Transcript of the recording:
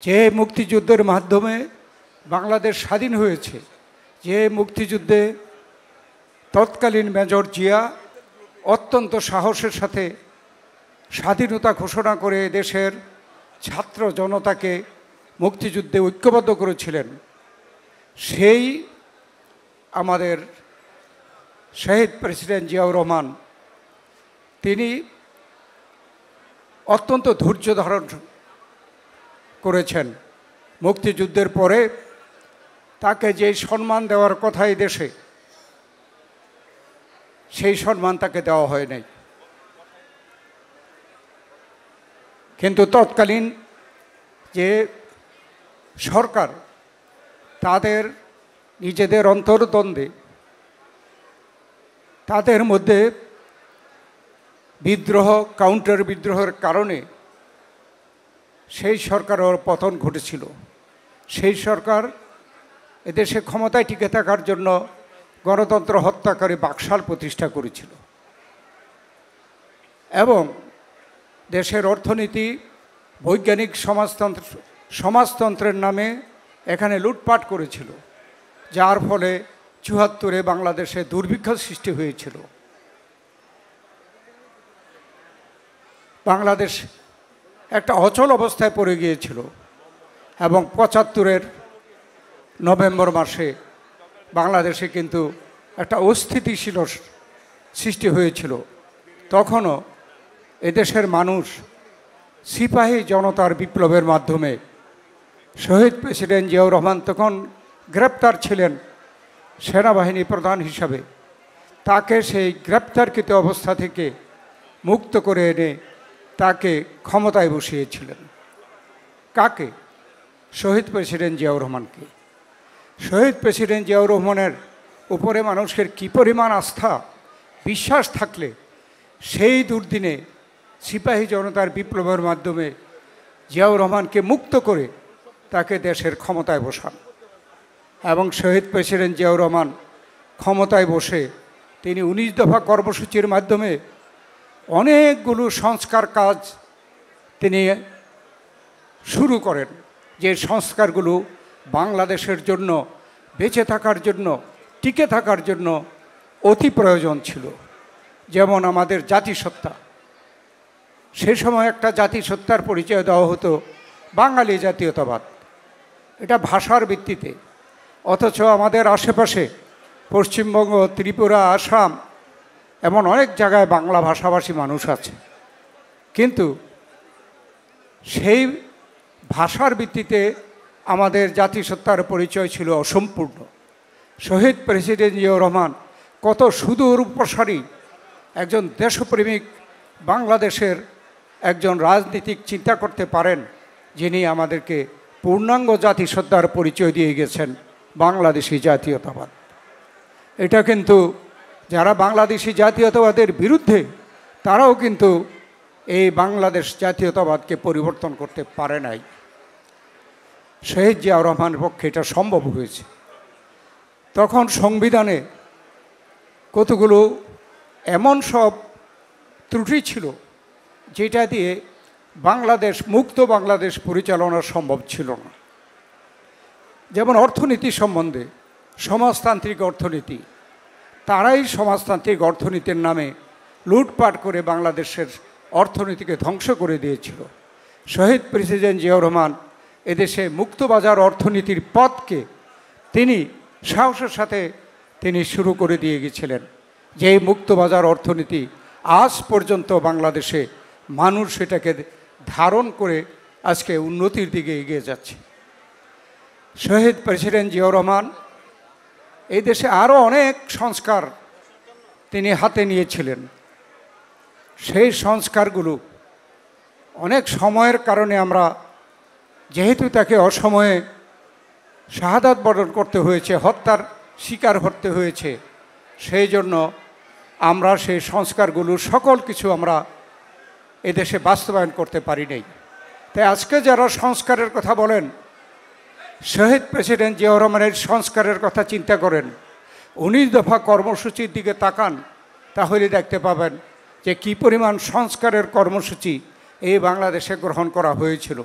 যে মুক্তিযুদ্ধের মাধ্যমে বাংলাদেশ স্বাধীন হয়েছে, যে মুক্তিযুদ্ধে তৎকালীন মেজর জিয়া অত্যন্ত সাহসের সাথে স্বাধীনতা ঘোষণা করে দেশের ছাত্র জনতাকে মুক্তিযুদ্ধে ঐক্যবদ্ধ করেছিলেন, সেই আমাদের শহীদ প্রেসিডেন্ট জিয়াউর রহমান তিনি অত্যন্ত ধৈর্য ধারণ করেছেন। মুক্তিযুদ্ধের পরে তাকে যে সম্মান দেওয়ার কথা এই দেশে, সেই সম্মান তাকে দেওয়া হয় নাই। কিন্তু তৎকালীন যে সরকার, তাদের নিজেদের অন্তর্দ্বন্দ্বে তাদের মধ্যে বিদ্রোহ, কাউন্টার বিদ্রোহের কারণে সেই সরকারের পতন ঘটেছিল। সেই সরকার এদেশে ক্ষমতায় টিকে থাকার জন্য গণতন্ত্র হত্যা করে বাকশাল প্রতিষ্ঠা করেছিল এবং দেশের অর্থনীতি, বৈজ্ঞানিক সমাজতন্ত্রের নামে এখানে লুটপাট করেছিল, যার ফলে ৭৪-এ বাংলাদেশে দুর্ভিক্ষ সৃষ্টি হয়েছিল। বাংলাদেশ একটা অচল অবস্থায় পড়ে গিয়েছিল এবং ৭৫-এর নভেম্বর মাসে বাংলাদেশে কিন্তু একটা অস্থিতিশীল সৃষ্টি হয়েছিল। তখনও এদেশের মানুষ সিপাহী জনতার বিপ্লবের মাধ্যমে শহীদ প্রেসিডেন্ট জিয়াউর রহমান তখন গ্রেপ্তার ছিলেন সেনাবাহিনী প্রধান হিসাবে। তাকে সেই গ্রেপ্তারকৃত অবস্থা থেকে মুক্ত করে এনে তাকে ক্ষমতায় বসিয়েছিলেন। কাকে? শহীদ প্রেসিডেন্ট জিয়াউর রহমানকে। শহীদ প্রেসিডেন্ট জিয়াউর রহমানের উপরে মানুষের কী পরিমাণ আস্থা, বিশ্বাস থাকলে সেই দুর্দিনে সিপাহী জনতার বিপ্লবের মাধ্যমে জিয়াউর রহমানকে মুক্ত করে তাকে দেশের ক্ষমতায় বসান। এবং শহীদ প্রেসিডেন্ট জিয়াউর রহমান ক্ষমতায় বসে তিনি ১৯ দফা কর্মসূচির মাধ্যমে অনেকগুলো সংস্কার কাজ তিনি শুরু করেন, যে সংস্কারগুলো বাংলাদেশের জন্য বেঁচে থাকার জন্য, টিকে থাকার জন্য অতি প্রয়োজন ছিল। যেমন আমাদের জাতিসত্তা, সে সময় একটা জাতিসত্তার পরিচয় দেওয়া হতো বাঙালি জাতীয়তাবাদ, এটা ভাষার ভিত্তিতে। অথচ আমাদের আশেপাশে পশ্চিমবঙ্গ, ত্রিপুরা, আসাম এমন অনেক জায়গায় বাংলা ভাষাভাষী মানুষ আছে, কিন্তু সেই ভাষার ভিত্তিতে আমাদের জাতিসত্তার পরিচয় ছিল অসম্পূর্ণ। শহীদ প্রেসিডেন্ট জিয়াউর রহমান কত সুদূর প্রসারী একজন দেশপ্রেমিক বাংলাদেশের একজন রাজনীতিক চিন্তা করতে পারেন, যিনি আমাদেরকে পূর্ণাঙ্গ জাতিসত্তার পরিচয় দিয়ে গেছেন বাংলাদেশি জাতীয়তাবাদ। এটা কিন্তু যারা বাংলাদেশি জাতীয়তাবাদের বিরুদ্ধে, তারাও কিন্তু এই বাংলাদেশ জাতীয়তাবাদকে পরিবর্তন করতে পারে নাই। শহীদ জিয়াউর রহমানের পক্ষে এটা সম্ভব হয়েছে। তখন সংবিধানে কতগুলো এমন সব ত্রুটি ছিল যেটা দিয়ে বাংলাদেশ, মুক্ত বাংলাদেশ পরিচালনা সম্ভব ছিল না। যেমন অর্থনীতি সম্বন্ধে, সমাজতান্ত্রিক অর্থনীতি, তারাই সমাজতান্ত্রিক অর্থনীতির নামে লুটপাট করে বাংলাদেশের অর্থনীতিকে ধ্বংস করে দিয়েছিল। শহীদ প্রেসিডেন্ট জিয়াউর রহমান এদেশে মুক্তবাজার অর্থনীতির পথকে তিনি সাহসের সাথে তিনি শুরু করে দিয়ে গিয়েছিলেন। যেই মুক্তবাজার অর্থনীতি আজ পর্যন্ত বাংলাদেশে মানুষ সেটাকে ধারণ করে আজকে উন্নতির দিকে এগিয়ে যাচ্ছে। শহীদ প্রেসিডেন্ট জিয়াউর রহমান এই দেশে আরও অনেক সংস্কার তিনি হাতে নিয়েছিলেন। সেই সংস্কারগুলো অনেক সময়ের কারণে আমরা, যেহেতু তাকে অসময়ে শাহাদাত বরণ করতে হয়েছে, হত্যার শিকার হতে হয়েছে, সেই জন্য আমরা সেই সংস্কারগুলো সকল কিছু আমরা এদেশে বাস্তবায়ন করতে পারি নাই। তাই আজকে যারা সংস্কারের কথা বলেন, শহীদ প্রেসিডেন্ট জিয়াউর রহমানের সংস্কারের কথা চিন্তা করেন, ১৯ দফা কর্মসূচির দিকে তাকান, তাহলে দেখতে পাবেন যে কী পরিমাণ সংস্কারের কর্মসূচি এই বাংলাদেশে গ্রহণ করা হয়েছিল।